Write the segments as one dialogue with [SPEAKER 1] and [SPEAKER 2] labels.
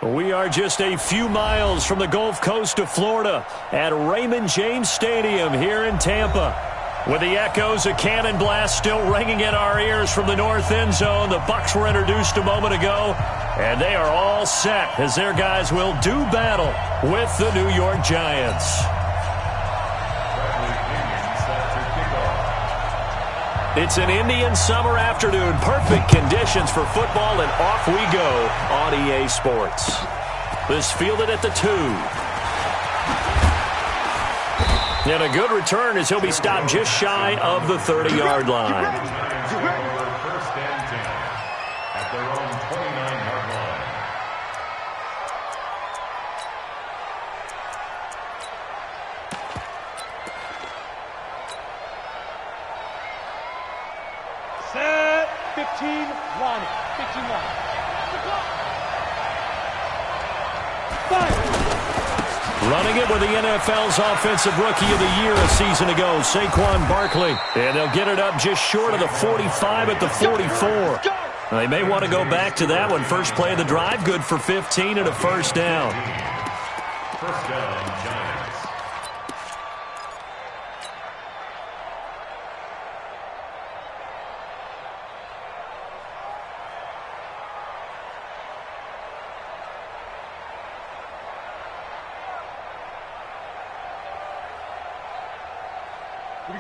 [SPEAKER 1] We are just a few miles from the Gulf Coast of Florida at Raymond James Stadium here in Tampa. With the echoes of cannon blast still ringing in our ears from the north end zone, the Bucs were introduced a moment ago, and they are all set as their guys will do battle with the New York Giants. It's an Indian summer afternoon. Perfect conditions for football, and off we go on EA Sports. This fielded at the 2. And a good return as he'll be stopped just shy of the 30-yard line.
[SPEAKER 2] Set, 15, line it, 15 line.
[SPEAKER 1] Running it with the NFL's Offensive Rookie of the Year a season ago, Saquon Barkley. And they'll get it up just short of the 45 at the 44. They may want to go back to that one. First play of the drive, good for 15 and a first down.
[SPEAKER 3] First down, Giants.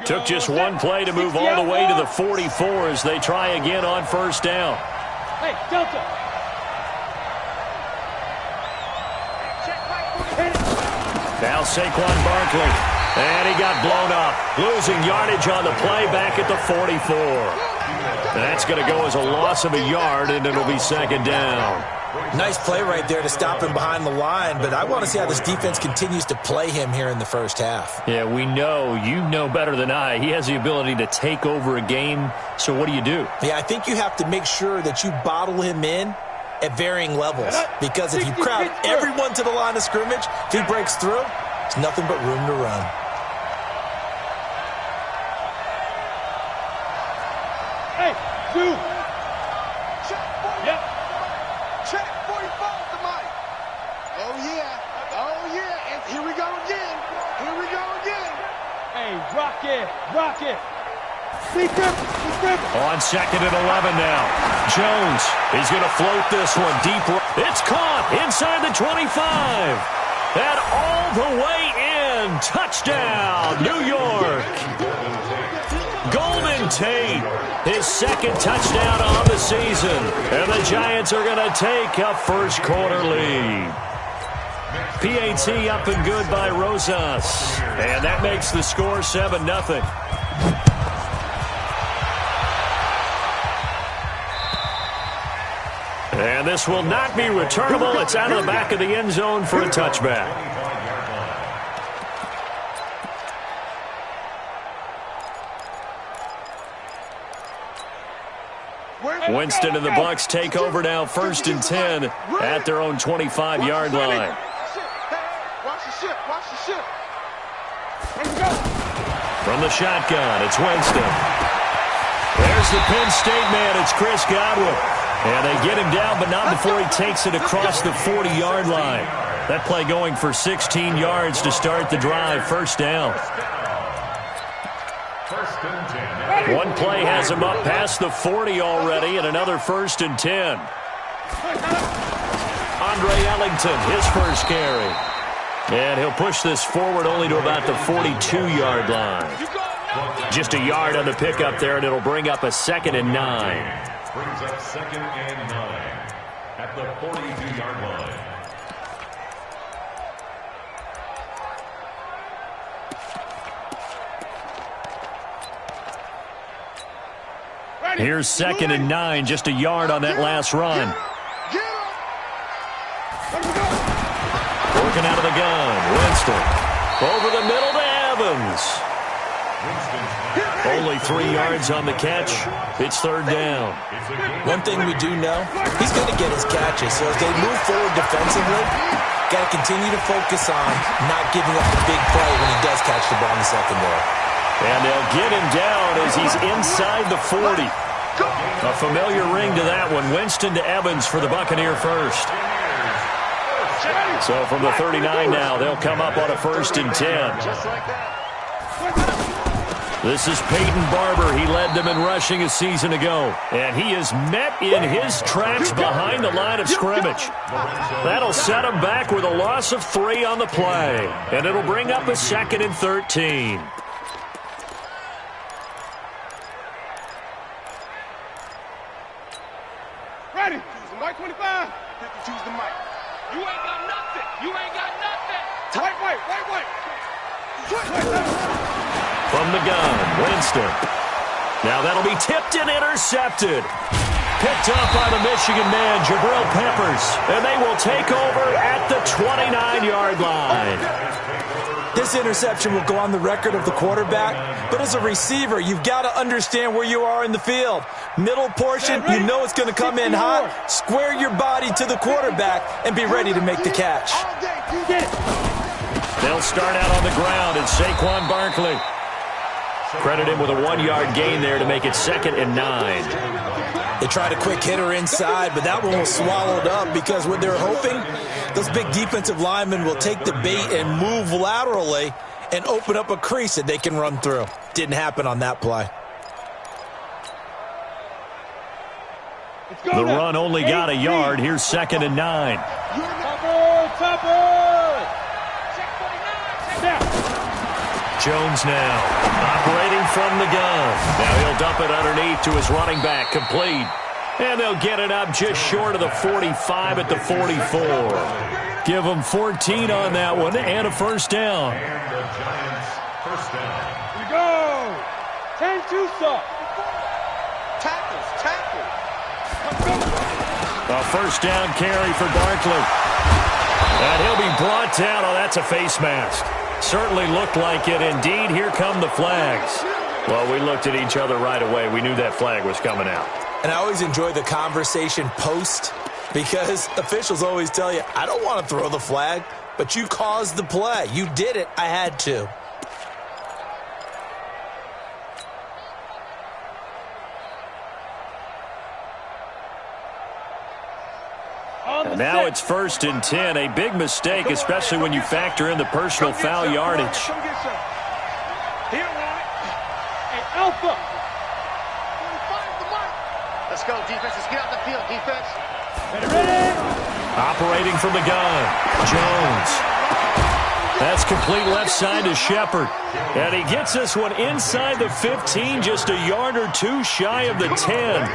[SPEAKER 1] Took just one play to move all the way to the 44 as they try again on first down.
[SPEAKER 2] Hey, Delta.
[SPEAKER 1] Now Saquon Barkley. And he got blown up. Losing yardage on the play back at the 44. That's going to go as a loss of a yard, and it'll be second down.
[SPEAKER 4] Nice play right there to stop him behind the line, but I want to see how this defense continues to play him here in the first half.
[SPEAKER 1] Yeah, we know. You know better than I. He has the ability to take over a game, so what do you do?
[SPEAKER 4] Yeah, I think you have to make sure that you bottle him in at varying levels, because if you crowd everyone to the line of scrimmage, if he breaks through, there's nothing but room to run.
[SPEAKER 2] Hey, dude. Rock it.
[SPEAKER 1] On second and 11 now. Jones, he's going to float this one deep. It's caught inside the 25. And all the way in. Touchdown, New York. Golden Tate, his second touchdown on the season. And the Giants are going to take a first quarter lead. PAT up and good by Rosas. And that makes the score 7-0. And this will not be returnable. It's out of the back of the end zone for a touchback. Winston and the Bucs take over now, 1st and 10 at their own 25-yard line. From the shotgun, it's Winston. There's the Penn State man. It's Chris Godwin. And they get him down, but not before he takes it across the 40-yard line. That play going for 16 yards to start the drive. First down. One play has him up past the 40 already, and another 1st and 10. Andre Ellington, his first carry. And he'll push this forward only to about the 42-yard line. Just a yard on the pickup there, and it'll bring up a 2nd and 9.
[SPEAKER 3] Brings up 2nd and 9 at the 42-yard line.
[SPEAKER 1] Here's 2nd and 9, just a yard on that last run. Working out of the gun, Winston. Over the middle to Evans. Only 3 yards on the catch. It's 3rd down.
[SPEAKER 4] One thing we do know, he's going to get his catches. So as they move forward defensively, got to continue to focus on not giving up the big play when he does catch the ball in the secondary.
[SPEAKER 1] And they'll get him down as he's inside the 40. A familiar ring to that one. Winston to Evans for the Buccaneer first. So from the 39 now, they'll come up on a 1st and 10.
[SPEAKER 2] Just like that.
[SPEAKER 1] This is Peyton Barber. He led them in rushing a season ago. And he is met in his tracks behind the line of scrimmage. That'll set him back with a loss of 3 on the play. And it'll bring up a 2nd and 13.
[SPEAKER 2] Ready. White 25. Choose the mic.
[SPEAKER 5] You ain't got nothing. You ain't got nothing.
[SPEAKER 2] White.
[SPEAKER 1] From the gun, Winston. Now that'll be tipped and intercepted. Picked up by the Michigan man, Jabril Peppers. And they will take over at the 29-yard line.
[SPEAKER 4] This interception will go on the record of the quarterback, but as a receiver, you've got to understand where you are in the field. Middle portion, you know it's going to come in hot. Square your body to the quarterback and be ready to make the catch.
[SPEAKER 1] They'll start out on the ground, and Saquon Barkley. Credit him with a 1-yard gain there to make it 2nd and 9.
[SPEAKER 4] They tried a quick hitter inside, but that one was swallowed up because what they're hoping, those big defensive linemen will take the bait and move laterally and open up a crease that they can run through. Didn't happen on that play.
[SPEAKER 1] The run only got a yard. Here's 2nd and 9. Jones now operating from the gun. Now he'll dump it underneath to his running back, complete. And they'll get it up just short of the 45 at the 44. Give them 14 on that one and a 1st down.
[SPEAKER 3] And the Giants' 1st down.
[SPEAKER 2] Here we go. 10-2 stop.
[SPEAKER 5] Tackles.
[SPEAKER 1] A 1st down carry for Barkley. And he'll be brought down. Oh, that's a face mask. Certainly looked like it. Indeed, here come the flags. Well, we looked at each other right away. We knew that flag was coming out.
[SPEAKER 4] And I always enjoy the conversation post because officials always tell you, I don't want to throw the flag, but you caused the play. You did it. I had to.
[SPEAKER 1] And now it's 1st and 10. A big mistake, especially when you factor in the personal foul yardage.
[SPEAKER 2] Hey, Alpha.
[SPEAKER 5] Let's go, defense. Let's get out the field, defense.
[SPEAKER 2] Ready.
[SPEAKER 1] Operating from the gun, Jones. That's complete left side to Shepard. And he gets this one inside the 15, just a yard or 2 shy of the 10.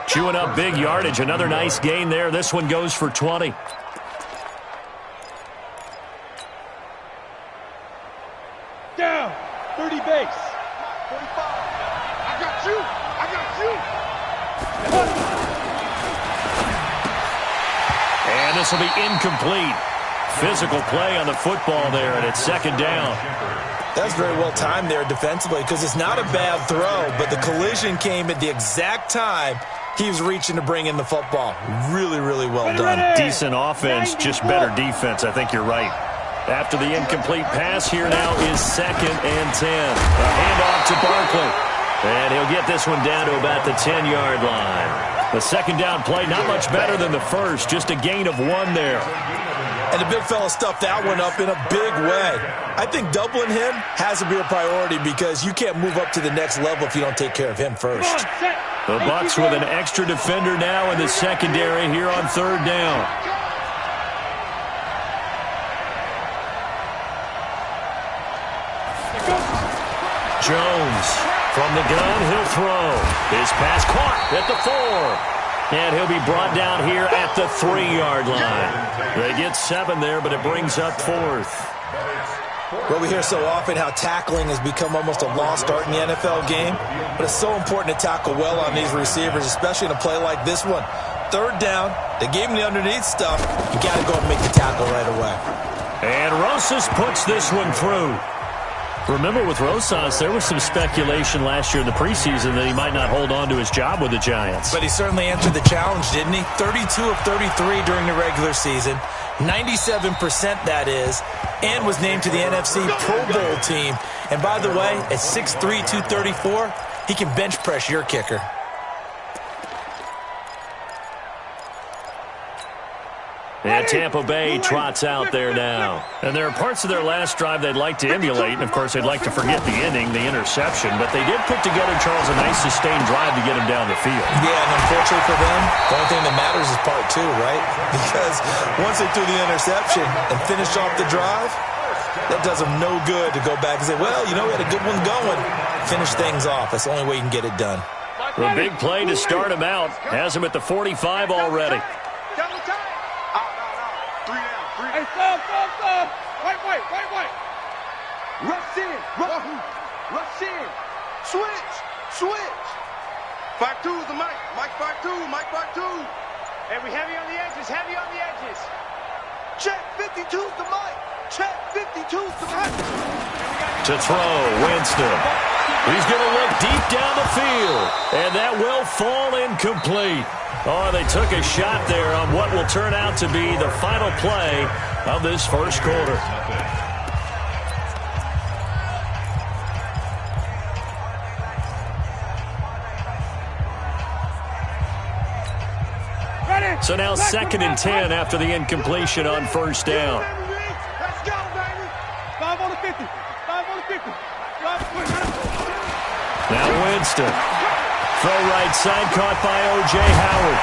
[SPEAKER 1] Chewing up big yardage. Another nice gain there. This one goes for 20.
[SPEAKER 2] Down. 30 base. 45. I got you.
[SPEAKER 1] And this will be incomplete. Physical play on the football there, and it's 2nd down.
[SPEAKER 4] That's very well timed there defensively because it's not a bad throw, but the collision came at the exact time he was reaching to bring in the football. Really, really well done.
[SPEAKER 1] Decent offense, just better defense. I think you're right. After the incomplete pass, here now is 2nd and 10. A handoff to Barkley. And he'll get this one down to about the 10-yard line. The 2nd down play, not much better than the first. Just a gain of 1 there.
[SPEAKER 4] And the big fella stuffed that one up in a big way. I think doubling him has to be a priority because you can't move up to the next level if you don't take care of him first.
[SPEAKER 1] The Bucs with an extra defender now in the secondary here on 3rd down. Jones from the gun, he'll throw. His pass caught at the 4. And he'll be brought down here at the 3-yard line. They get 7 there, but it brings up 4th.
[SPEAKER 4] Well, we hear so often how tackling has become almost a lost art in the NFL game, but it's so important to tackle well on these receivers, especially in a play like this one. 3rd down, they gave him the underneath stuff. You got to go and make the tackle right away.
[SPEAKER 1] And Rosas puts this one through. Remember, with Rosas, there was some speculation last year in the preseason that he might not hold on to his job with the Giants.
[SPEAKER 4] But he certainly answered the challenge, didn't he? 32 of 33 during the regular season, 97% that is, and was named to the NFC Pro Bowl team. And by the way, at 6'3", 234, he can bench press your kicker.
[SPEAKER 1] And Tampa Bay trots out there now. And there are parts of their last drive they'd like to emulate. And, of course, they'd like to forget the ending, the interception. But they did put together, Charles, a nice sustained drive to get him down the field.
[SPEAKER 4] Yeah, and unfortunately for them, the only thing that matters is part two, right? Because once they threw the interception and finished off the drive, that does them no good to go back and say, well, you know, we had a good one going. Finish things off. That's the only way you can get it done.
[SPEAKER 1] A big play to start him out. Has him at the 45 already.
[SPEAKER 2] Hey, stop. Wait. Rush in. Switch. 5-2's the Mike. Mike 5-2.
[SPEAKER 5] Hey, we heavy on the edges.
[SPEAKER 2] Check 52's the Mike.
[SPEAKER 1] To throw, Winston. He's going to look deep down the field, and that will fall incomplete. Oh, they took a shot there on what will turn out to be the final play of this first quarter. So now 2nd and 10 after the incompletion on first down.
[SPEAKER 2] Let's go, baby. 5 on the 50.
[SPEAKER 1] Now Winston. Throw right side caught by O.J. Howard.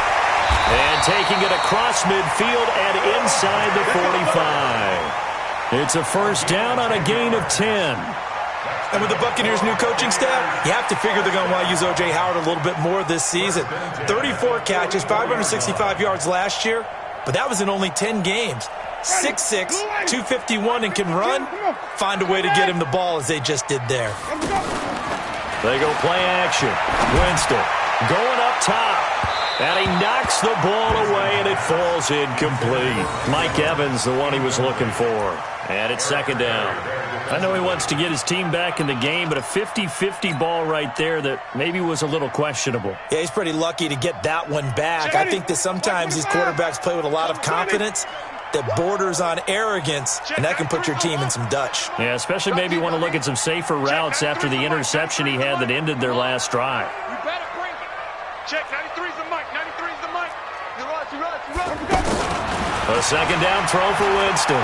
[SPEAKER 1] And taking it across midfield and inside the 45. It's a first down on a gain of 10.
[SPEAKER 4] And with the Buccaneers' new coaching staff, you have to figure they're going to want to use O.J. Howard a little bit more this season. 34 catches, 565 yards last year, but that was in only 10 games. 6'6", 251, and can run. Find a way to get him the ball as they just did there.
[SPEAKER 1] They go play action. Winston going up top. And he knocks the ball away, and it falls incomplete. Mike Evans, the one he was looking for. And it's 2nd down. I know he wants to get his team back in the game, but a 50-50 ball right there that maybe was a little questionable.
[SPEAKER 4] Yeah, he's pretty lucky to get that one back. I think that sometimes these quarterbacks play with a lot of confidence that borders on arrogance, and that can put your team in some Dutch.
[SPEAKER 1] Yeah, especially maybe want to look at some safer routes after the interception he had that ended their last drive.
[SPEAKER 5] You better bring it. Check, 93's the Mike. You run.
[SPEAKER 1] A 2nd down throw for Winston.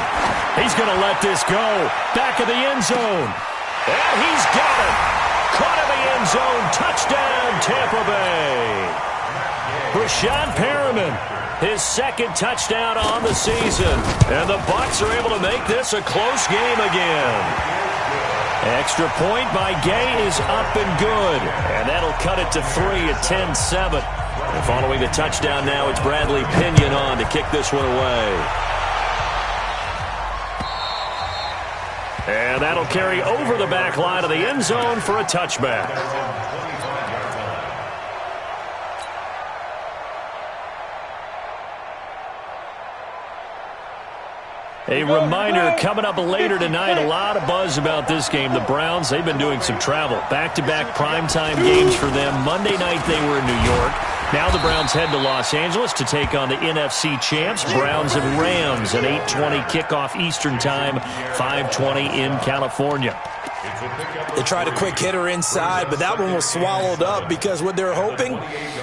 [SPEAKER 1] He's going to let this go. Back of the end zone. And he's got it. Caught in the end zone. Touchdown, Tampa Bay. Rashad Perriman, his 2nd touchdown on the season. And the Bucs are able to make this a close game again. Extra point by Gay is up and good. And that'll cut it to 3 at 10-7. And following the touchdown now, it's Bradley Pinion on to kick this one away. And that'll carry over the back line of the end zone for a touchback. A reminder, coming up later tonight, a lot of buzz about this game. The Browns, they've been doing some travel. Back-to-back primetime games for them. Monday night they were in New York. Now the Browns head to Los Angeles to take on the NFC champs, Browns and Rams, an 8:20 kickoff Eastern time, 5:20 in California.
[SPEAKER 4] They tried a quick hitter inside, but that one was swallowed up because what they're hoping,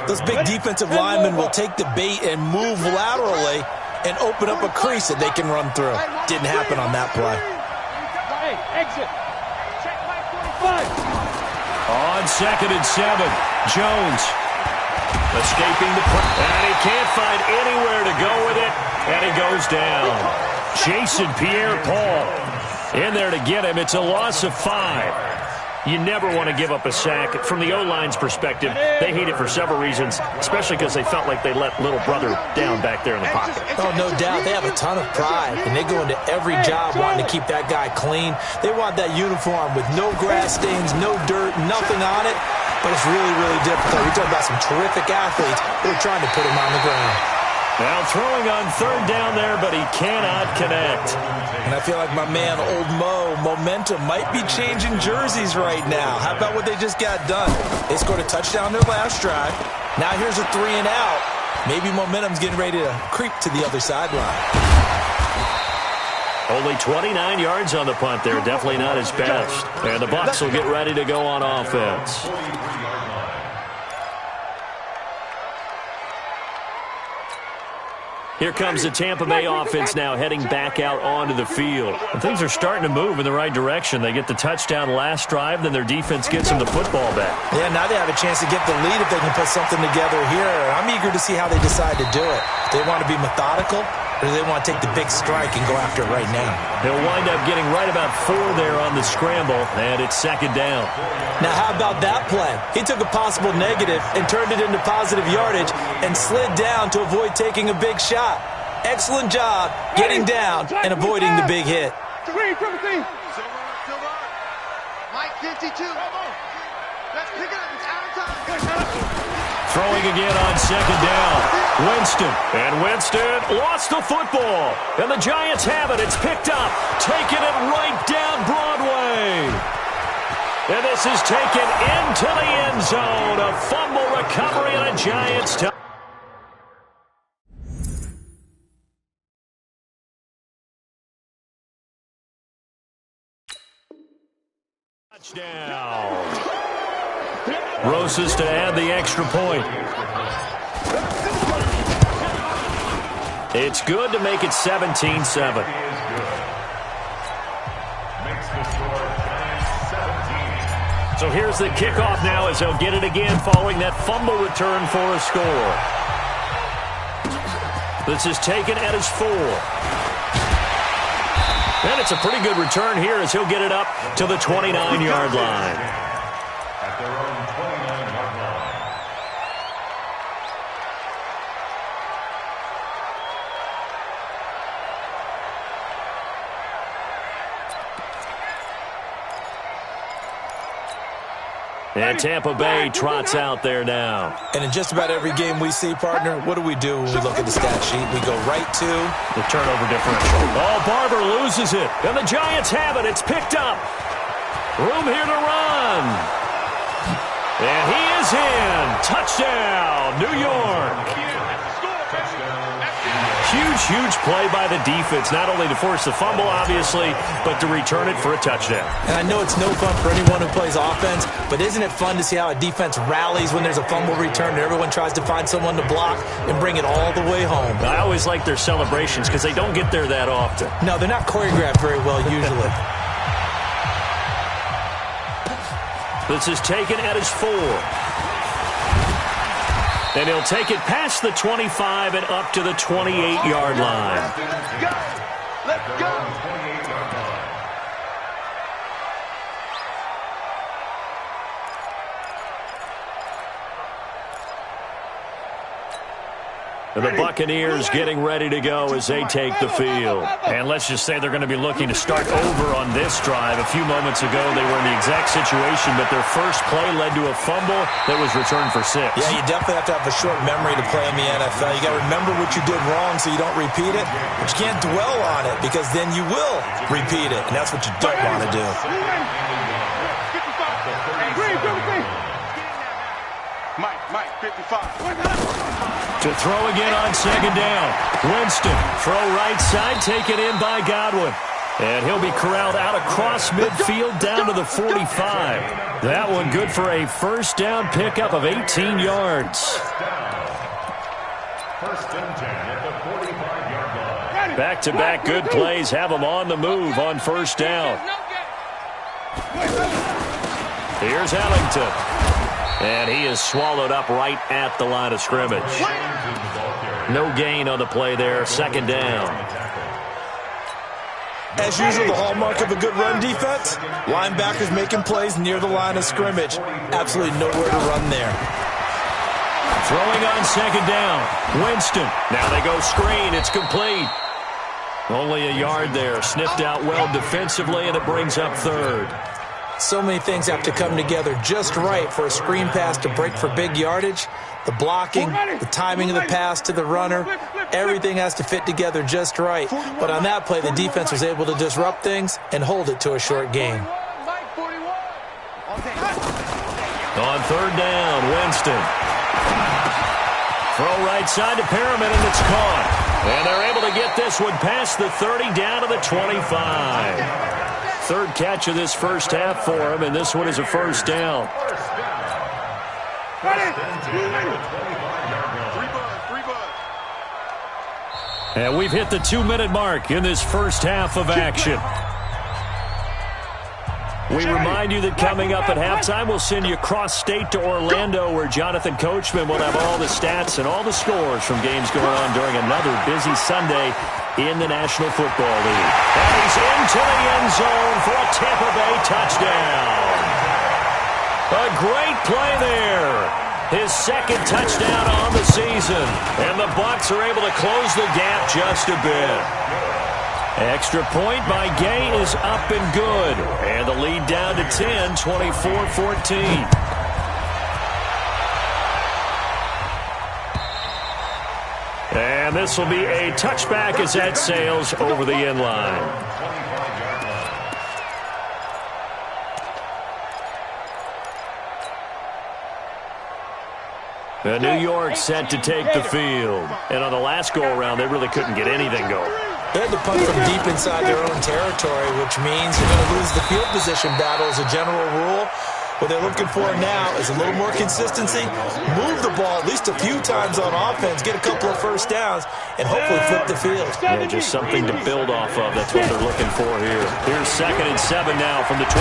[SPEAKER 4] those big defensive linemen will take the bait and move laterally and open up a crease that they can run through. Didn't happen on that play.
[SPEAKER 2] Hey, exit. Check my 45.
[SPEAKER 1] On 2nd and 7, Jones escaping the press, and he can't find anywhere to go with it, and he goes down. Jason Pierre-Paul in there to get him. It's a loss of 5. You never want to give up a sack. From the O-line's perspective, they hate it for several reasons, especially because they felt like they let little brother down back there in the pocket.
[SPEAKER 4] Oh, no doubt. They have a ton of pride, and they go into every job wanting to keep that guy clean. They want that uniform with no grass stains, no dirt, nothing on it, but it's really, really difficult. You're talking about some terrific athletes who are trying to put him on the ground.
[SPEAKER 1] Now throwing on 3rd down there, but he cannot connect.
[SPEAKER 4] And I feel like my man, Old Mo, momentum might be changing jerseys right now. How about what they just got done? They scored a touchdown their last drive. Now here's a 3 and out. Maybe momentum's getting ready to creep to the other sideline.
[SPEAKER 1] Only 29 yards on the punt there. Definitely not his best. And the Bucs will get ready to go on offense. Here comes the Tampa Bay offense now heading back out onto the field. And things are starting to move in the right direction. They get the touchdown last drive, then their defense gets them the football back.
[SPEAKER 4] Yeah, now they have a chance to get the lead if they can put something together here. I'm eager to see how they decide to do it. Do they want to be methodical, or do they want to take the big strike and go after it right now?
[SPEAKER 1] They'll wind up getting right about 4 there on the scramble, and it's second down.
[SPEAKER 4] Now, how about that play? He took a possible negative and turned it into positive yardage and slid down to avoid taking a big shot. Excellent job getting down and avoiding the big hit.
[SPEAKER 2] Mike 52. Let's pick it up. It's out of time.
[SPEAKER 1] Throwing again on second down. Winston. And Winston lost the football. And the Giants have it. It's picked up. Taking it right down Broadway. And this is taken into the end zone. A fumble recovery and a Giants touchdown. Rosas to add the extra point. It's good to make it 17-7. So here's the kickoff now as they'll get it again following that fumble return for a score. This is taken at his 4. And it's a pretty good return here as he'll get it up to the 29-yard line.
[SPEAKER 3] At their own 29-yard line.
[SPEAKER 1] And Tampa Bay trots out there now.
[SPEAKER 4] And in just about every game we see, partner, what do we do when we look at the stat sheet? We go right to
[SPEAKER 1] the turnover differential. Oh, Barber loses it. And the Giants have it. It's picked up. Room here to run. And he is in. Touchdown, New York. Huge play by the defense, not only to force the fumble, obviously, but to return it for a touchdown.
[SPEAKER 4] And I know it's no fun for anyone who plays offense, but isn't it fun to see how a defense rallies when there's a fumble return and everyone tries to find someone to block and bring it all the way home?
[SPEAKER 1] I always like their celebrations because they don't get there that often.
[SPEAKER 4] No, they're not choreographed very well usually.
[SPEAKER 1] This is taken at his 4. And he'll take it past the 25 and up to the 28-yard line.
[SPEAKER 2] Let's go.
[SPEAKER 1] And the Buccaneers getting ready to go as they take the field. And let's just say they're going to be looking to start over on this drive. A few moments ago, they were in the exact situation, but their first play led to a fumble that was returned for 6.
[SPEAKER 4] Yeah, you definitely have to have a short memory to play in the NFL. You got to remember what you did wrong so you don't repeat it, but you can't dwell on it because then you will repeat it, and that's what you don't want to do.
[SPEAKER 2] Mike, 55.
[SPEAKER 1] To throw again on second down. Winston, throw right side, taken in by Godwin. And he'll be corralled out across midfield down to the 45. That one good for a first down pickup of 18 yards.
[SPEAKER 3] First and 10 at the 45-yard line.
[SPEAKER 1] Back-to-back good plays have them on the move on first down. Here's Ellington. And he is swallowed up right at the line of scrimmage. No gain on the play there. Second down.
[SPEAKER 4] As usual, the hallmark of a good run defense, linebackers making plays near the line of scrimmage. Absolutely nowhere to run there.
[SPEAKER 1] Throwing on second down. Winston. Now they go screen. It's complete. Only a yard there. Sniffed out well defensively, and it brings up third.
[SPEAKER 4] So many things have to come together just right for a screen pass to break for big yardage. The blocking, the timing of the pass to the runner, everything has to fit together just right. But on that play, the defense was able to disrupt things and hold it to a short gain.
[SPEAKER 1] On third down, Winston. Throw right side to Perriman, and it's caught. And they're able to get this one past the 30 down to the 25. Third catch of this first half for him, and this one is a first down. And we've hit the 2-minute mark in this first half of action. We remind you that coming up at halftime, we'll send you cross-state to Orlando, where Jonathan Coachman will have all the stats and all the scores from games going on during another busy Sunday in the National Football League. And he's into the end zone for a Tampa Bay touchdown. A great play there. His second touchdown on the season. And the Bucs are able to close the gap just a bit. Extra point by Gay is up and good. And the lead down to 10, 24-14. And this will be a touchback as that sails over the end line. New York set to take the field. And on the last go-around, they really couldn't get anything going.
[SPEAKER 4] They had to punt from deep inside their own territory, which means you're going to lose the field position battle as a general rule. What they're looking for now is a little more consistency, move the ball at least a few times on offense, get a couple of first downs, and hopefully flip the field.
[SPEAKER 1] Yeah, just something to build off of. That's what they're looking for here. Here's 2nd and 7 now from the 28.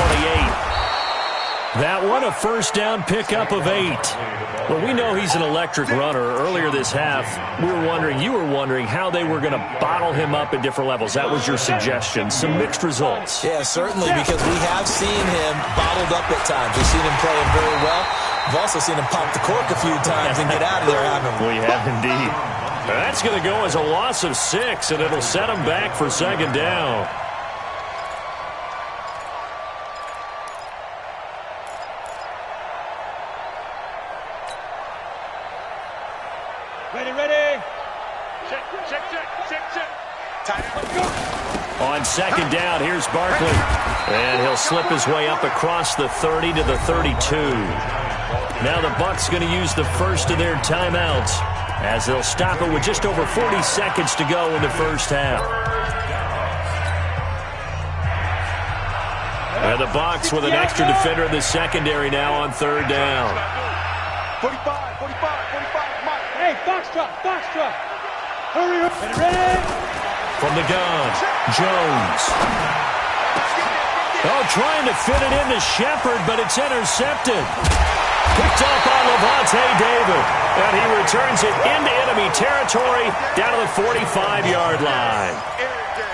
[SPEAKER 1] That one, a first down pickup of 8. Well, we know he's an electric runner. Earlier this half, you were wondering how they were going to bottle him up at different levels. That was your suggestion. Some mixed results.
[SPEAKER 4] Yeah, certainly, because we have seen him bottled up at times. We've seen him playing very well. We've also seen him pop the cork a few times and get out of there, haven't we?
[SPEAKER 1] We have indeed. That's going to go as a loss of 6, and it'll set him back for 2nd down.
[SPEAKER 5] Ready. Check.
[SPEAKER 1] On 2nd down, here's Barkley. And he'll slip his way up across the 30 to the 32. Now the Bucs going to use the first of their timeouts as they'll stop it with just over 40 seconds to go in the first half. And the Bucs with an extra defender in the secondary now on 3rd down.
[SPEAKER 5] 45, Mike. Hey, box truck. Hurry up. Ready?
[SPEAKER 1] From the gun, Jones. Oh, trying to fit it into Shepard, but it's intercepted. Picked up on Levante David. And he returns it into enemy territory down to the 45-yard line.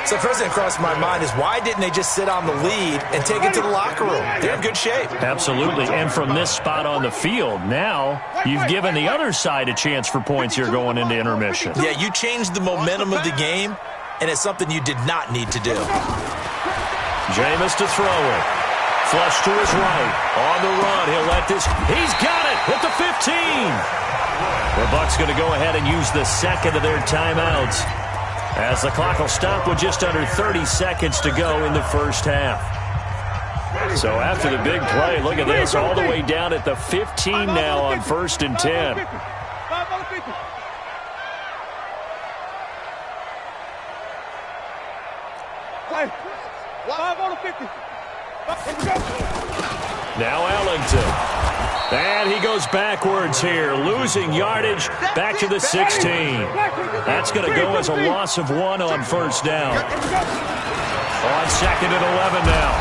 [SPEAKER 4] So first thing that crossed my mind is why didn't they just sit on the lead and take it to the locker room? They're in good shape.
[SPEAKER 1] Absolutely. And from this spot on the field, now you've given the other side a chance for points here going into intermission.
[SPEAKER 4] Yeah, you changed the momentum of the game, and it's something you did not need to do.
[SPEAKER 1] Jameis to throw it. Flush to his right. On the run, he'll let this. He's got it at the 15. The Bucs going to go ahead and use the second of their timeouts, as the clock will stop with just under 30 seconds to go in the first half. So after the big play, look at this, all the way down at the 15 now on 1st and 10. Now Ellington. And he goes backwards here, losing yardage back to the 16. That's going to go as a loss of 1 on 1st down. On 2nd and 11 now.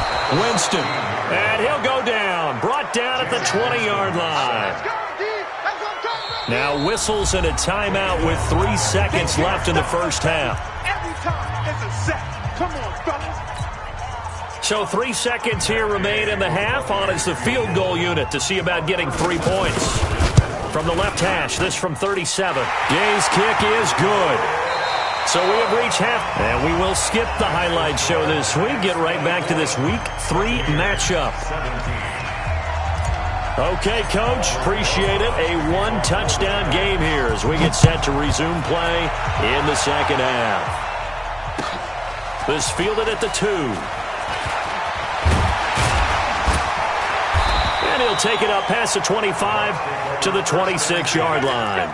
[SPEAKER 1] Winston. And he'll go down. Brought down at the 20-yard line. Now whistles and a timeout with 3 seconds left in the first half.
[SPEAKER 5] Every time it's a set. Come on, fellas.
[SPEAKER 1] So 3 seconds here remain in the half. On is the field goal unit to see about getting 3 points. From the left hash, this from 37. Gay's kick is good. So we have reached half, and we will skip the highlight show this week. Get right back to this Week 3 matchup. Okay, Coach, appreciate it. A 1-touchdown game here as we get set to resume play in the second half. This fielded at the 2. And he'll take it up past the 25 to the 26-yard line.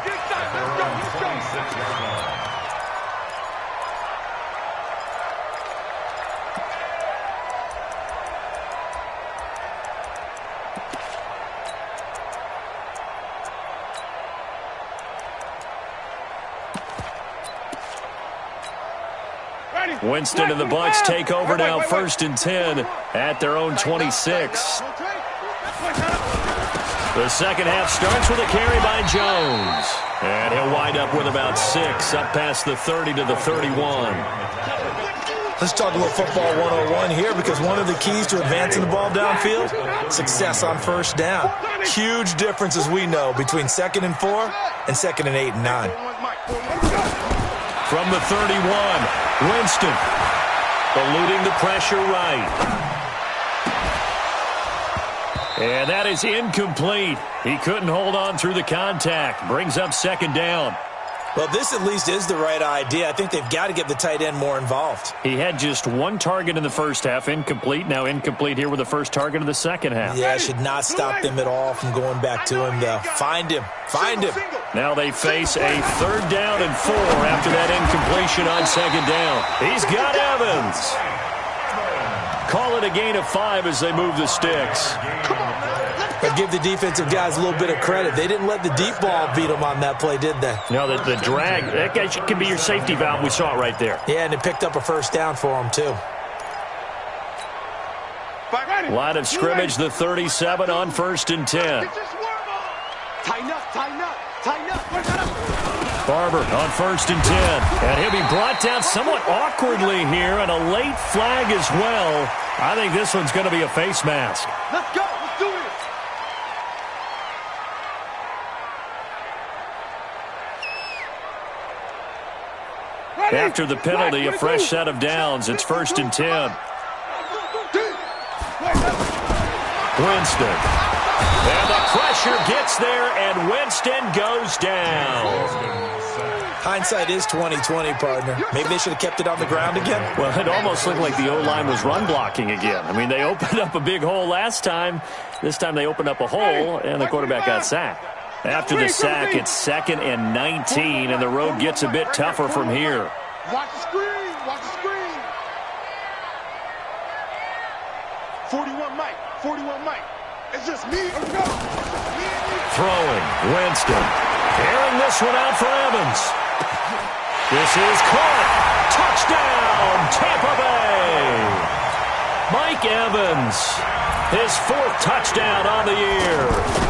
[SPEAKER 1] Winston and the Bucs take over now, 1st and 10 at their own 26. The second half starts with a carry by Jones. And he'll wind up with about 6, up past the 30 to the 31.
[SPEAKER 4] Let's talk a little football 101 here, because one of the keys to advancing the ball downfield, success on first down. Huge difference, as we know, between 2nd and 4 and 2nd and 8 and 9.
[SPEAKER 1] From the 31, Winston eluding the pressure right. And that is incomplete. He couldn't hold on through the contact. Brings up 2nd down.
[SPEAKER 4] Well, this at least is the right idea. I think they've got to get the tight end more involved.
[SPEAKER 1] He had just 1 target in the first half, incomplete. Now incomplete here with the first target of the second half.
[SPEAKER 4] Yeah, should not stop them at all from going back to him, though. Find him. Find him.
[SPEAKER 1] Now they face a 3rd down and 4 after that incompletion on 2nd down. He's got Evans. Call it a gain of 5 as they move the sticks.
[SPEAKER 4] But give the defensive guys a little bit of credit. They didn't let the deep ball beat them on that play, did they?
[SPEAKER 1] No, the drag, that guy can be your safety valve. We saw it right there.
[SPEAKER 4] Yeah, and it picked up a first down for them, too.
[SPEAKER 1] Line of scrimmage, the 37 on 1st and 10.
[SPEAKER 2] Tighten up, tighten up, tighten up.
[SPEAKER 1] Barber on 1st and 10. And he'll be brought down somewhat awkwardly here, and a late flag as well. I think this one's going to be a face mask.
[SPEAKER 2] Let's go. Let's do this.
[SPEAKER 1] After the penalty, a fresh set of downs. It's 1st and 10. Winston. And the pressure gets there, and Winston goes down.
[SPEAKER 4] Hindsight is 20/20, partner. Maybe they should have kept it on the ground again.
[SPEAKER 1] Well, it almost looked like the O-line was run blocking again. I mean, they opened up a big hole last time. This time they opened up a hole, and the quarterback got sacked. After the sack, it's 2nd and 19, and the road gets a bit tougher from here.
[SPEAKER 2] Watch the screen. Watch the screen. 41 Mike. 41 Mike. It's just me. Let's go.
[SPEAKER 1] Throwing, Winston. Airing this one out for Evans. This is caught. Touchdown, Tampa Bay. Mike Evans, his 4th touchdown on the year.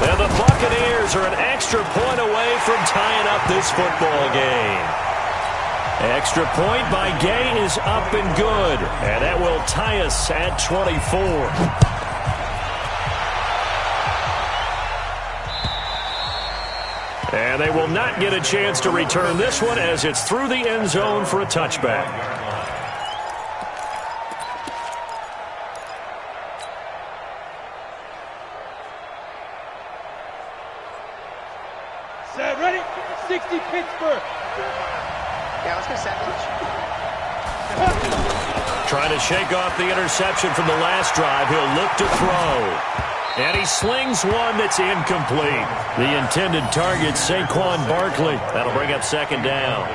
[SPEAKER 1] And the Buccaneers are an extra point away from tying up this football game. Extra point by Gay is up and good. And that will tie us at 24. And they will not get a chance to return this one as it's through the end zone for a touchback.
[SPEAKER 6] Set, ready? 60 Pittsburgh.
[SPEAKER 2] Yeah, let's get set.
[SPEAKER 1] Trying to shake off the interception from the last drive. He'll look to throw. And he slings one that's incomplete. The intended target, Saquon Barkley. That'll bring up 2nd down.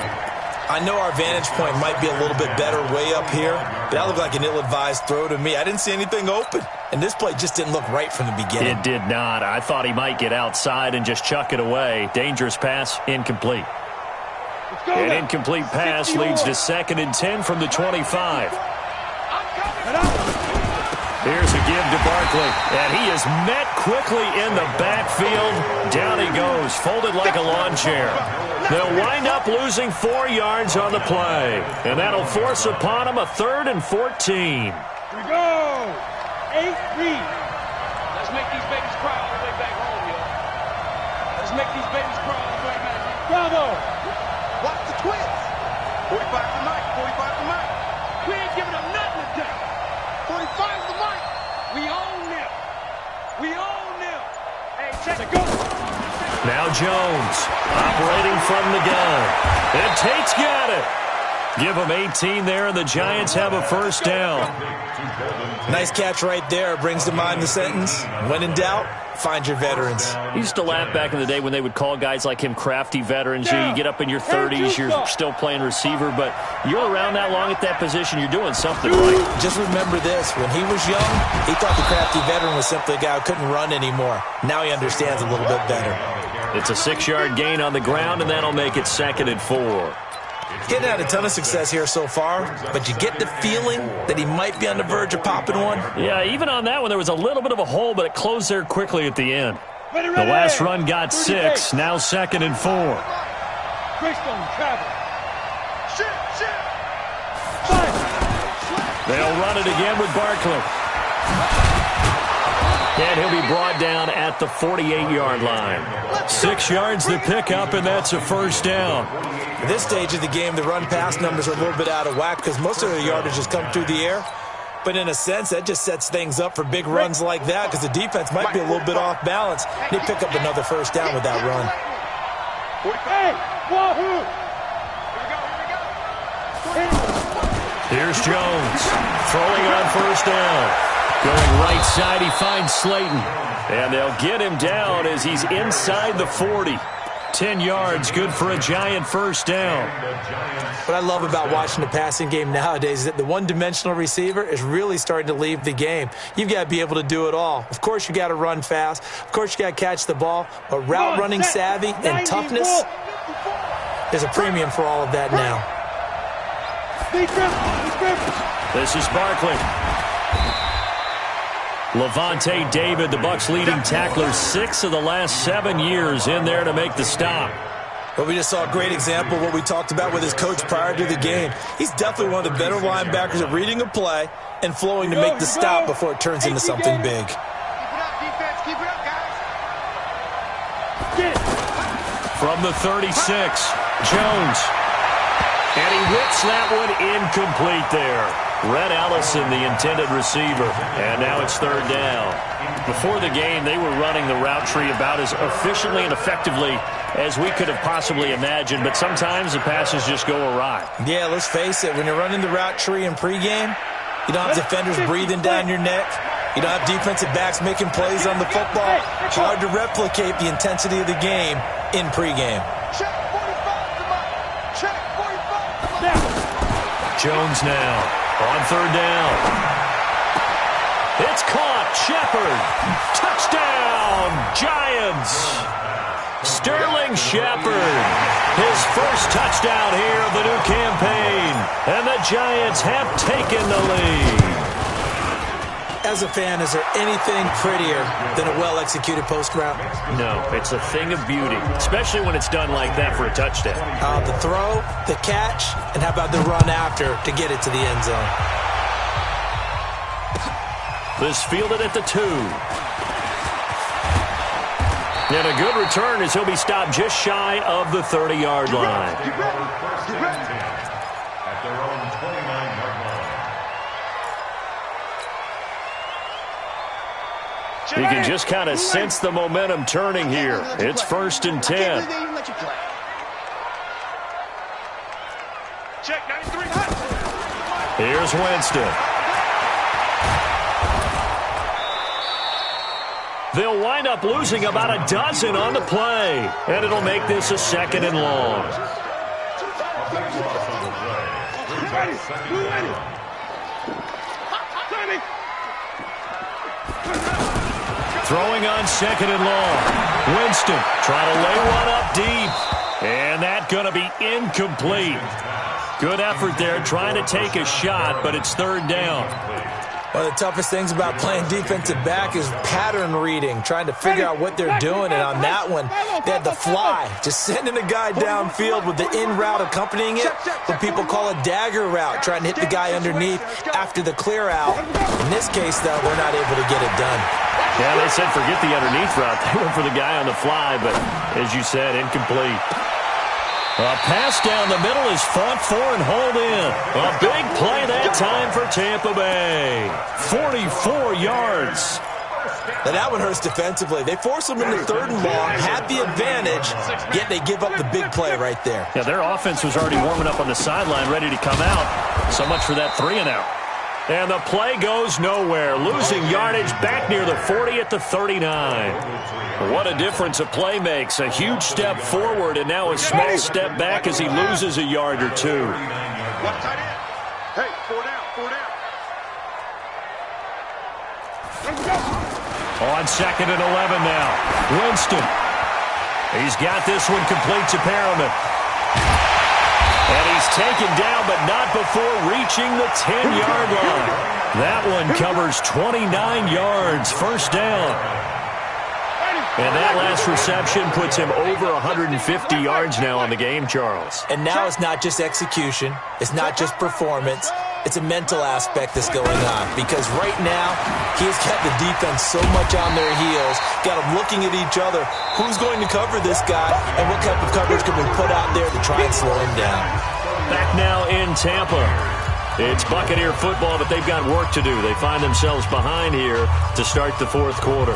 [SPEAKER 4] I know our vantage point might be a little bit better way up here, but that looked like an ill-advised throw to me. I didn't see anything open, and this play just didn't look right from the beginning.
[SPEAKER 1] It did not. I thought he might get outside and just chuck it away. Dangerous pass, incomplete. An incomplete pass leads to 2nd and 10 from the 25. Here's a give to Barkley, and he is met quickly in the backfield. Down he goes, folded like a lawn chair. They'll wind up losing 4 yards on the play, and that'll force upon him a 3rd and 14.
[SPEAKER 6] Here we go. 8 read.
[SPEAKER 5] Let's make these babies cry all the way back home, y'all. Let's make these babies cry all the way back home.
[SPEAKER 6] Bravo.
[SPEAKER 2] Watch the twins. 45 for Mike. 45 for Mike.
[SPEAKER 5] We ain't giving them nothing today.
[SPEAKER 2] 45 for Mike.
[SPEAKER 5] We own them. We own them. Hey, check it.
[SPEAKER 6] Go.
[SPEAKER 1] Now Jones, operating from the gun. And Tate's got it. Give him 18 there, and the Giants have a first down.
[SPEAKER 4] Nice catch right there. Brings to mind the sentence, when in doubt, find your veterans.
[SPEAKER 1] I used to laugh back in the day when they would call guys like him crafty veterans. You get up in your 30s, you're still playing receiver, but you're around that long at that position, you're doing something right.
[SPEAKER 4] Just remember this. When he was young, he thought the crafty veteran was simply a guy who couldn't run anymore. Now he understands a little bit better.
[SPEAKER 1] It's a 6-yard gain on the ground, and that'll make it 2nd and 4.
[SPEAKER 4] He hadn't had a ton of success here so far, but you get the feeling that he might be on the verge of popping one.
[SPEAKER 1] Yeah, even on that one, there was a little bit of a hole, but it closed there quickly at the end. The last run got 6, now 2nd and 4.
[SPEAKER 6] Greystone travel.
[SPEAKER 1] They'll run it again with Barkley. And he'll be brought down at the 48-yard line. 6 yards to pick up, and that's a first down.
[SPEAKER 4] At this stage of the game, the run-pass numbers are a little bit out of whack because most of the yardage has come through the air. But in a sense, that just sets things up for big runs like that because the defense might be a little bit off balance. They pick up another first down with that run.
[SPEAKER 6] Hey, wahoo!
[SPEAKER 1] Here's Jones throwing on first down. Going right side, he finds Slayton. And they'll get him down as he's inside the 40. 10 yards, good for a Giant first down.
[SPEAKER 4] What I love about watching the passing game nowadays is that the one-dimensional receiver is really starting to leave the game. You've got to be able to do it all. Of course, you got to run fast. Of course, you got to catch the ball. But route running savvy and toughness, there's a premium for all of that now.
[SPEAKER 1] This is Barkley. Levante David, the Bucs' leading tackler, 6 of the last 7 years in there to make the stop.
[SPEAKER 4] Well, we just saw a great example of what we talked about with his coach prior to the game. He's definitely one of the better linebackers at reading a play and flowing to make the stop before it turns into something big.
[SPEAKER 2] Keep it up, defense. Keep it up, guys.
[SPEAKER 1] From the 36, Jones. And he whips that one incomplete there. Red Allison, the intended receiver. And now it's third down. Before the game, they were running the route tree about as efficiently and effectively as we could have possibly imagined. But sometimes the passes just go awry.
[SPEAKER 4] Yeah, let's face it. When you're running the route tree in pregame, you don't have defenders breathing down your neck. You don't have defensive backs making plays on the football. Hard to replicate the intensity of the game in pregame.
[SPEAKER 2] Check 45 to Mike. Check 45 to Mike.
[SPEAKER 1] Jones now on third down. It's caught. Shepard. Touchdown, Giants. Sterling Shepard. His first touchdown here of the new campaign. And the Giants have taken the lead.
[SPEAKER 4] As a fan, is there anything prettier than a well-executed post route?
[SPEAKER 1] No, it's a thing of beauty, especially when it's done like that for a touchdown.
[SPEAKER 4] The throw, the catch, and how about the run after to get it to the end zone?
[SPEAKER 1] This fielded at the 2. And a good return as he'll be stopped just shy of the 30-yard line.
[SPEAKER 2] Get ready.
[SPEAKER 3] At their own 29-yard line.
[SPEAKER 1] You can just kind of sense the momentum turning here. It's 1st and 10.
[SPEAKER 2] They even let you play.
[SPEAKER 5] Check 93 hot.
[SPEAKER 1] Here's Winston. They'll wind up losing about a dozen on the play. And it'll make this a 2nd and long. Throwing on 2nd and long. Winston trying to lay one up deep. And that's going to be incomplete. Good effort there trying to take a shot, but it's third down.
[SPEAKER 4] One of the toughest things about playing defensive back is pattern reading, trying to figure out what they're doing. And on that one, they had the fly, just sending a guy downfield with the in route accompanying it, what people call a dagger route, trying to hit the guy underneath after the clear out. In this case, though, they're not able to get it done.
[SPEAKER 1] Yeah, they said forget the underneath route. They went for the guy on the fly, but as you said, incomplete. A pass down the middle is fought for and hauled in. A big play that time for Tampa Bay. 44 yards.
[SPEAKER 4] Now that one hurts defensively. They force them into 3rd and long, had the advantage, yet they give up the big play right there.
[SPEAKER 1] Yeah, their offense was already warming up on the sideline, ready to come out. So much for that 3-and-out. And the play goes nowhere, losing yardage back near the 40 at the 39. What a difference a play makes. A huge step forward and now a small step back as he loses a yard or 2.
[SPEAKER 5] Watch tight end. Hey, 4 down.
[SPEAKER 1] On 2nd and 11 now. Winston. He's got this one complete to Perriman. And he's taken down, but not before reaching the 10-yard line. That one covers 29 yards, first down. And that last reception puts him over 150 yards now on the game, Charles.
[SPEAKER 4] And now it's not just execution. It's not just performance. It's a mental aspect that's going on. Because right now, he's got the defense so much on their heels, got them looking at each other. Who's going to cover this guy, and what type of coverage can we put out there to try and slow him down?
[SPEAKER 1] Back now in Tampa. It's Buccaneer football, but they've got work to do. They find themselves behind here to start the fourth quarter.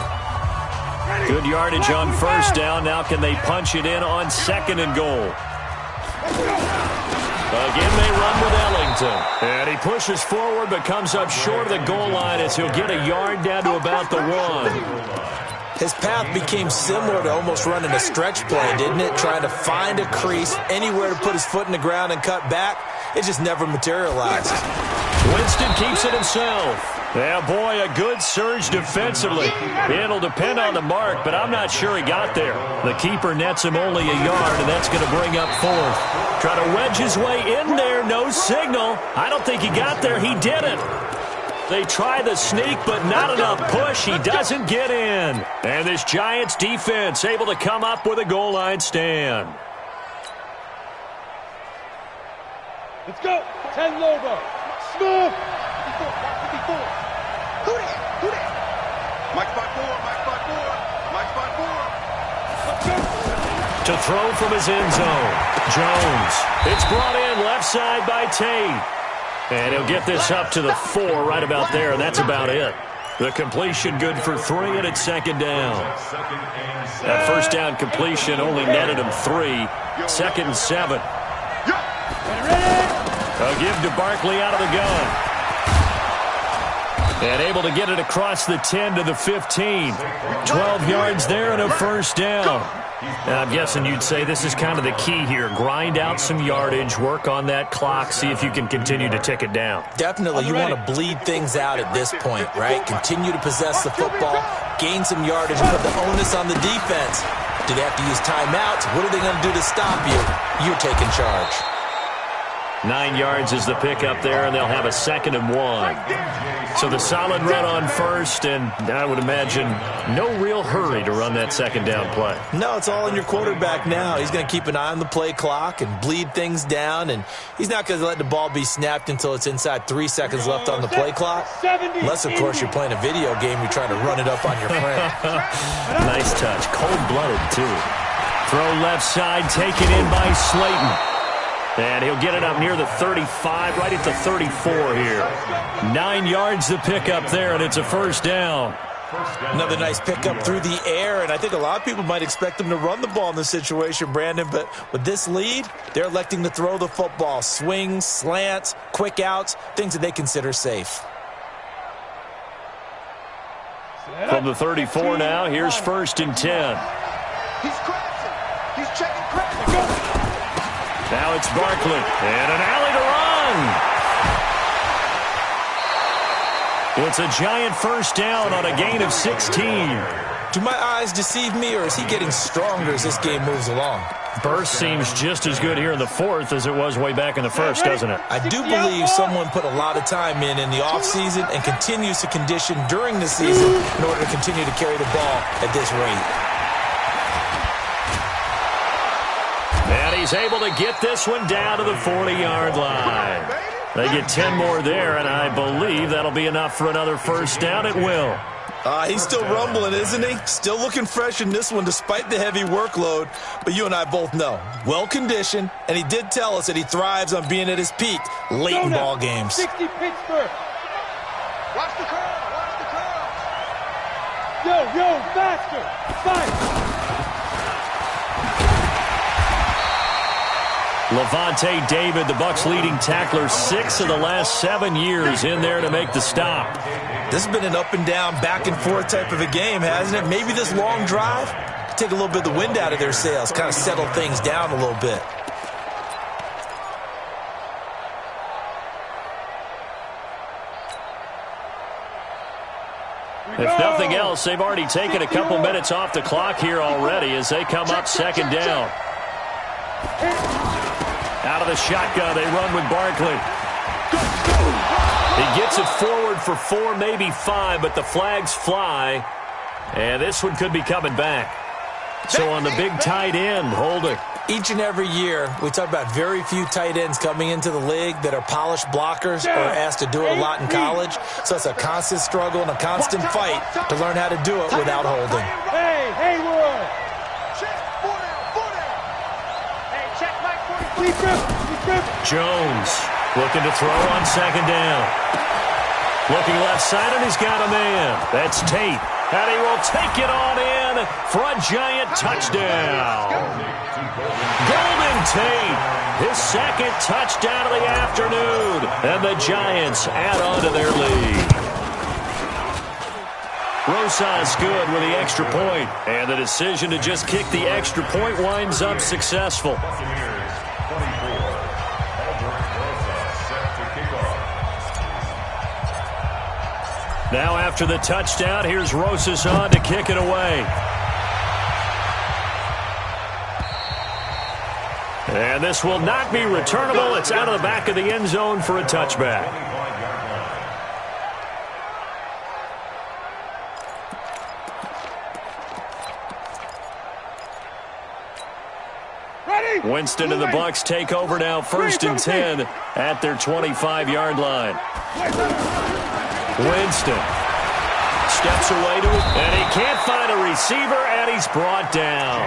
[SPEAKER 1] Good yardage on first down. Now can they punch it in on second and goal? Again, they run with Ellington. And he pushes forward but comes up short of the goal line as he'll get a yard down to about the 1.
[SPEAKER 4] His path became similar to almost running a stretch play, didn't it? Trying to find a crease, anywhere to put his foot in the ground and cut back. It just never materialized.
[SPEAKER 1] Winston keeps it himself. Yeah, boy, a good surge defensively. It'll depend on the mark, but I'm not sure he got there. The keeper nets him only a yard, and that's going to bring up fourth. Try to wedge his way in there, no signal. I don't think he got there. He didn't. They try the sneak, but not enough push. He doesn't get in. And this Giants defense able to come up with a goal line stand.
[SPEAKER 6] Let's go. 10 Lobo. Smooth. 54.
[SPEAKER 2] Who that? Mike 5-4, Mike 5-4, Mike 5-4.
[SPEAKER 1] To throw from his end zone. Jones. It's brought in left side by Tate. And he'll get this up to the 4 right about there, and that's about it. The completion good for 3, and it's second down. That first down completion only netted him 3. Second and 7. A give to Barkley out of the gun. And able to get it across the 10 to the 15. 12 yards there and a first down. Now, I'm guessing you'd say this is kind of the key here. Grind out some yardage, work on that clock, see if you can continue to tick it down.
[SPEAKER 4] Definitely, you want to bleed things out at this point, right? Continue to possess the football, gain some yardage, and put the onus on the defense. Do they have to use timeouts? What are they going to do to stop you? You're taking charge.
[SPEAKER 1] 9 yards is the pickup there, and they'll have a second and 1. So the solid run on first, and I would imagine no real hurry to run that second down play.
[SPEAKER 4] No, it's all in your quarterback now. He's going to keep an eye on the play clock and bleed things down, and he's not going to let the ball be snapped until it's inside 3 seconds left on the play clock. Unless, of course, you're playing a video game, you're trying to run it up on your friend.
[SPEAKER 1] Nice touch. Cold-blooded, too. Throw left side, taken in by Slayton. And he'll get it up near the 35, right at the 34 here. 9 yards to pick up there, and it's a first down.
[SPEAKER 4] Another nice pickup through the air, and I think a lot of people might expect them to run the ball in this situation, Brandon, but with this lead, they're electing to throw the football. Swings, slants, quick outs, things that they consider safe.
[SPEAKER 1] From the 34 now, here's first and 10.
[SPEAKER 2] He's crashing. He's checking crash.
[SPEAKER 1] Now it's Barkley, and an alley to run. It's a giant first down on a gain of 16.
[SPEAKER 4] Do my eyes deceive me, or is he getting stronger as this game moves along?
[SPEAKER 1] Burst seems just as good here in the fourth as it was way back in the first, doesn't it?
[SPEAKER 4] I do believe someone put a lot of time in the offseason and continues to condition during the season in order to continue to carry the ball at this rate.
[SPEAKER 1] And he's able to get this one down to the 40-yard line. They get 10 more there, and I believe that'll be enough for another first down. It will.
[SPEAKER 4] He's still rumbling, isn't he? Still looking fresh in this one despite the heavy workload. But you and I both know, well-conditioned, and he did tell us that he thrives on being at his peak late in ball games.
[SPEAKER 6] 60 Pittsburgh.
[SPEAKER 2] Watch the curl. Watch the curl.
[SPEAKER 6] Yo, faster. Fight.
[SPEAKER 1] Levante David, the Bucs' leading tackler, 6 of the last 7 years in there to make the stop.
[SPEAKER 4] This has been an up-and-down, back-and-forth type of a game, hasn't it? Maybe this long drive, take a little bit of the wind out of their sails, kind of settle things down a little bit.
[SPEAKER 1] If nothing else, they've already taken a couple minutes off the clock here already as they come up second down. Out of the shotgun, they run with Barkley. He gets it forward for 4, maybe 5, but the flags fly. And this one could be coming back. So on the big tight end, holding.
[SPEAKER 4] Each and every year, we talk about very few tight ends coming into the league that are polished blockers or asked to do it a lot in college. So it's a constant struggle and a constant fight to learn how to do it without holding.
[SPEAKER 6] Hey, Hayward!
[SPEAKER 1] Jones looking to throw on second down. Looking left side, and he's got a man. That's Tate. And he will take it on in for a giant touchdown. Golden Tate, his second touchdown of the afternoon. And the Giants add on to their lead. Rosas good with the extra point. And the decision to just kick the extra point winds up successful. Now after the touchdown, here's Rosas on to kick it away. And this will not be returnable. It's out of the back of the end zone for a touchback. Winston and the Bucs take over now, 1st and 10 at their 25-yard line. Winston steps away to it, and he can't find a receiver, and he's brought down.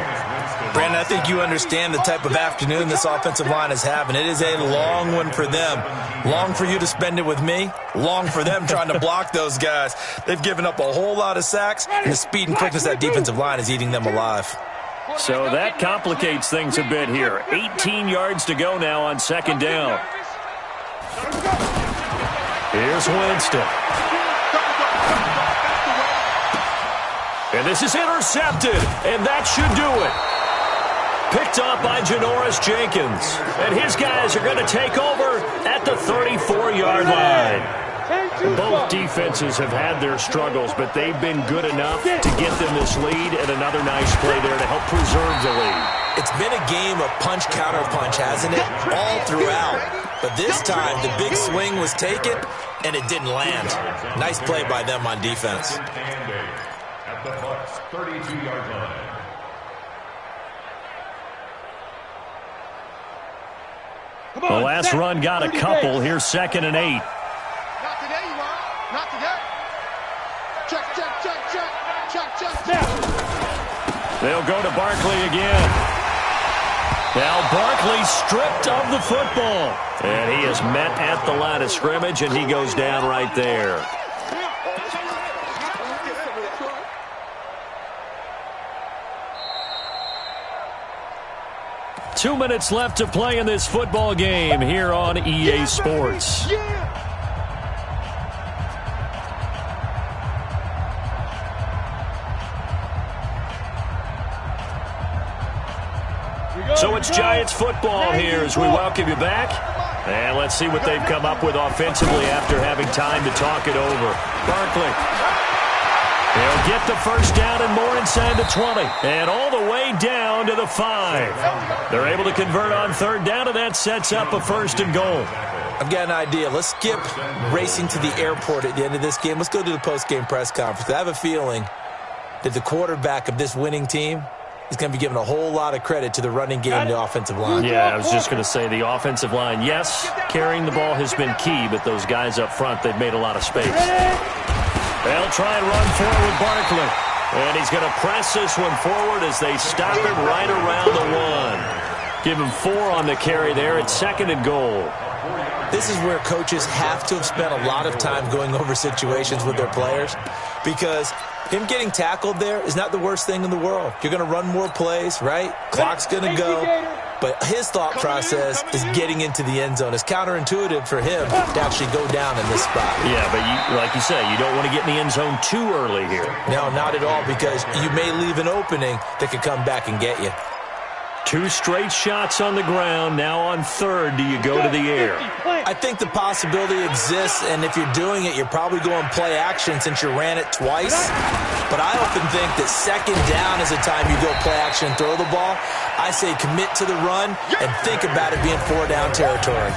[SPEAKER 4] Brandon, I think you understand the type of afternoon this offensive line is having. It is a long one for them. Long for you to spend it with me. Long for them trying to block those guys. They've given up a whole lot of sacks, and the speed and quickness of that defensive line is eating them alive.
[SPEAKER 1] So that complicates things a bit here. 18 yards to go now on second down. Here's Winston. And this is intercepted, and that should do it. Picked up by Janoris Jenkins. And his guys are going to take over at the 34-yard line. Both defenses have had their struggles, but they've been good enough to get them this lead, and another nice play there to help preserve the lead.
[SPEAKER 4] It's been a game of punch-counter-punch, hasn't it? All throughout. But this time, the big swing was taken, and it didn't land. Nice play by them on defense.
[SPEAKER 3] At the Bucs' 32-yard line.
[SPEAKER 1] The last run got a couple. Here's 2nd and 8.
[SPEAKER 2] Not today, you are. Not today. Check.
[SPEAKER 1] They'll go to Barkley again. Now Barkley stripped of the football. And he is met at the line of scrimmage, and he goes down right there. Two minutes left to play in this football game here on EA Sports. So it's Giants football here as we welcome you back. And let's see what they've come up with offensively after having time to talk it over. Barkley. They'll get the first down and more inside the 20. And all the way down to the 5. They're able to convert on third down, and that sets up a 1st and goal.
[SPEAKER 4] I've got an idea. Let's skip racing to the airport at the end of this game. Let's go to the post-game press conference. I have a feeling that the quarterback of this winning team is going to be given a whole lot of credit to the running game and the offensive line.
[SPEAKER 1] Yeah, I was just going to say the offensive line, yes, carrying the ball has been key, but those guys up front, they've made a lot of space. They'll try and run forward with Barkley. And he's going to press this one forward as they stop him right around the 1. Give him 4 on the carry there at 2nd and goal.
[SPEAKER 4] This is where coaches have to have spent a lot of time going over situations with their players, because him getting tackled there is not the worst thing in the world. You're going to run more plays, right? Clock's going to go. But his thought process is getting into the end zone. It's counterintuitive for him to actually go down in this spot.
[SPEAKER 1] Yeah, but like you say, you don't want to get in the end zone too early here.
[SPEAKER 4] No, not at all, because you may leave an opening that could come back and get you.
[SPEAKER 1] 2 straight shots on the ground. Now on third, do you go to the air?
[SPEAKER 4] I I think the possibility exists, and if you're doing it, you're probably going play action since you ran it twice. But I often think that second down is the time you go play action and throw the ball. I say commit to the run and think about it being 4-down territory.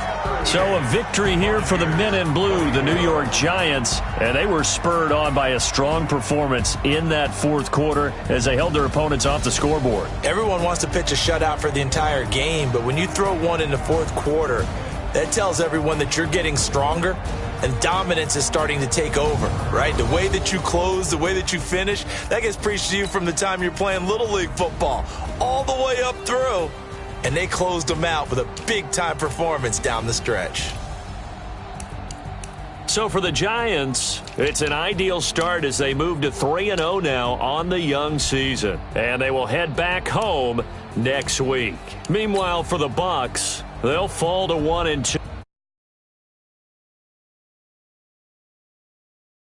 [SPEAKER 1] So a victory here for the men in blue, the New York Giants, and they were spurred on by a strong performance in that fourth quarter as they held their opponents off the scoreboard.
[SPEAKER 4] Everyone wants to pitch a shutout for the entire game, but when you throw one in the fourth quarter, that tells everyone that you're getting stronger and dominance is starting to take over, right? The way that you close, the way that you finish, that gets preached to you from the time you're playing Little League football all the way up through. And they closed them out with a big-time performance down the stretch.
[SPEAKER 1] So for the Giants, it's an ideal start as they move to 3-0 now on the young season. And they will head back home next week. Meanwhile, for the Bucs, they'll fall to 1-2.